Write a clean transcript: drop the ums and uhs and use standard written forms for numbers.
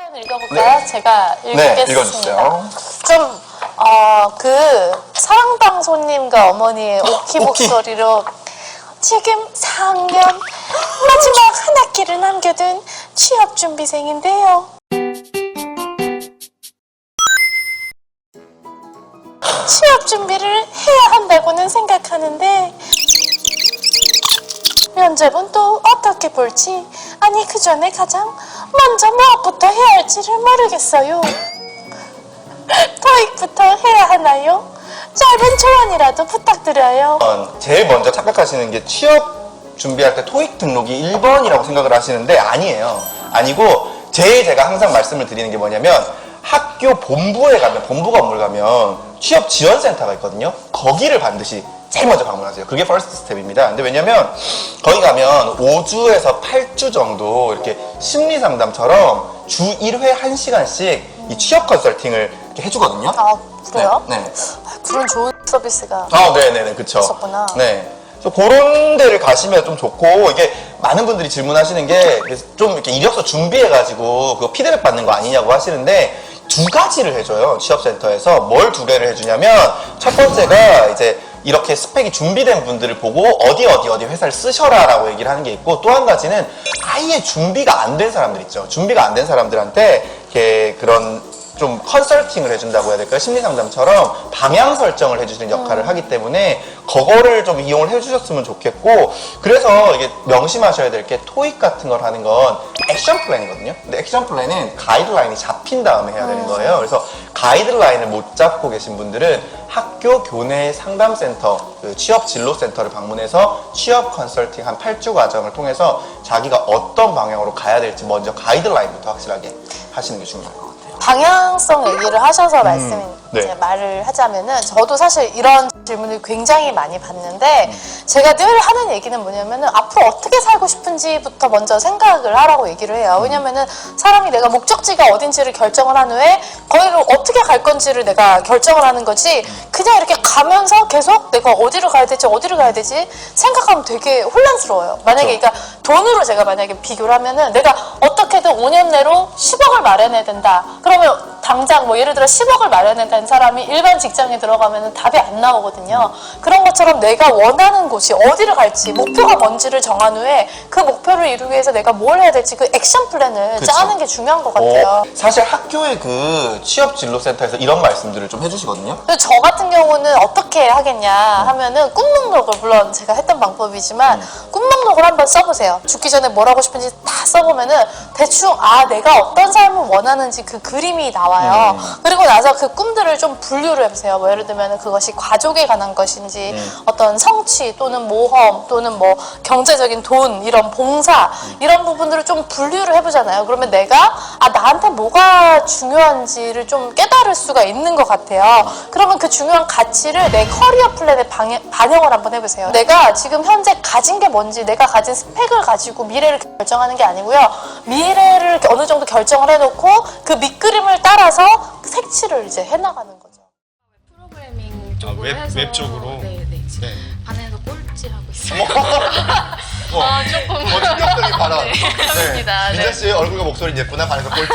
사연 읽어볼까요? 네. 제가 네, 읽겠습니다. 읽어주세요. 좀, 사랑방송님과 어머니의 오키 목소리로 지금 4학년 마지막 한 학기를 남겨둔 취업준비생인데요. 취업 준비를 해야 한다고는 생각하는데 면접은 또 어떻게 볼지, 아니 그 전에 가장 먼저 무엇부터 해야 할지를 모르겠어요. 토익부터 해야 하나요? 짧은 조언이라도 부탁드려요. 제일 먼저 착각하시는 게 취업 준비할 때 토익 등록이 1번이라고 생각을 하시는데 아니에요. 아니고 제가 항상 말씀을 드리는 게 뭐냐면 학교 본부에 가면, 본부 건물 가면 취업 지원센터가 있거든요. 거기를 반드시 제일 먼저 방문하세요. 그게 퍼스트 스텝입니다. 근데 왜냐면 거기 가면 5주에서 8주 정도 이렇게 심리 상담처럼 주 1회 1시간씩 이 취업 컨설팅을 이렇게 해주거든요. 아, 그래요? 네. 네. 그런 좋은 서비스가 네네네, 그쵸. 있었구나. 네. 그래서 그런 데를 가시면 좀 좋고, 이게 많은 분들이 질문하시는 게 좀 이렇게 이력서 준비해가지고 그거 피드백 받는 거 아니냐고 하시는데, 두 가지를 해줘요. 취업센터에서. 뭘 두 개를 해주냐면, 첫 번째가 이제 이렇게 스펙이 준비된 분들을 보고 어디 회사를 쓰셔라 라고 얘기를 하는 게 있고, 또 한 가지는 아예 준비가 안 된 사람들 있죠. 준비가 안 된 사람들한테 이렇게 그런 좀 컨설팅을 해준다고 해야 될까요? 심리상담처럼 방향 설정을 해주시는 역할을 하기 때문에 그거를 좀 이용을 해주셨으면 좋겠고, 그래서 이게 명심하셔야 될 게 토익 같은 걸 하는 건 액션 플랜이거든요. 근데 액션 플랜은 가이드라인이 잡힌 다음에 해야 되는 거예요. 그래서 가이드라인을 못 잡고 계신 분들은 학교 교내 상담센터, 그 취업 진로센터를 방문해서 취업 컨설팅 한 8주 과정을 통해서 자기가 어떤 방향으로 가야 될지 먼저 가이드라인부터 확실하게 하시는 게 중요할 것 같아요. 방향성 얘기를 하셔서 네. 이제 말을 하자면은, 저도 사실 이런 질문을 굉장히 많이 받는데 제가 늘 하는 얘기는 뭐냐면은 앞으로 어떻게 살고 싶은지부터 먼저 생각을 하라고 얘기를 해요. 왜냐면은 사람이 내가 목적지가 어딘지를 결정을 한 후에 거기로 어떻게 갈 건지를 내가 결정을 하는 거지, 그냥 이렇게 가면서 계속 내가 어디를 가야 되지 생각하면 되게 혼란스러워요. 만약에 그러니까 돈으로 제가 만약에 비교를 하면은 내가 어떻게든 5년 내로 10억을 마련해야 된다. 그러면 당장 뭐 예를 들어 10억을 마련했다는 사람이 일반 직장에 들어가면 답이 안 나오거든요. 그런 것처럼 내가 원하는 곳이 어디를 갈지, 목표가 뭔지를 정한 후에 그 목표를 이루기 위해서 내가 뭘 해야 될지 그 액션 플랜을 그쵸. 짜는 게 중요한 것 같아요. 사실 학교의 그 취업 진로센터에서 이런 말씀들을 좀 해주시거든요. 그래서 저 같은 경우는 어떻게 하겠냐 하면은 꿈목록을, 물론 제가 했던 방법이지만 꿈목록을 한번 써보세요. 죽기 전에 뭘 하고 싶은지 다 써보면은 대충 내가 어떤 삶을 원하는지 그 그림이 나와요. 그리고 나서 그 꿈들을 좀 분류를 해보세요. 뭐 예를 들면 그것이 가족에 관한 것인지, 어떤 성취 또는 모험 또는 뭐 경제적인 돈, 이런 봉사, 이런 부분들을 좀 분류를 해보잖아요. 그러면 내가 나한테 뭐가 중요한지를 좀 깨달을 수가 있는 것 같아요. 그러면 그 중요한 가치를 내 커리어 플랜에 반영을 한번 해보세요. 내가 지금 현재 가진 게 뭔지, 내가 가진 스펙을 가지고 미래를 결정하는 게 아니고요. 미래를 어느 정도 결정을 해놓고 그 밑그림을 따라서 색칠을 이제 해나가는 거죠. 프로그래밍 쪽으로 해서 웹 쪽으로? 네네. 네. 반에서 꼴찌하고 있어요. 조금 충격적인 발언. 네, 감사합니다. 민자 씨 얼굴과 목소리 예쁘나 반에서 꼴찌.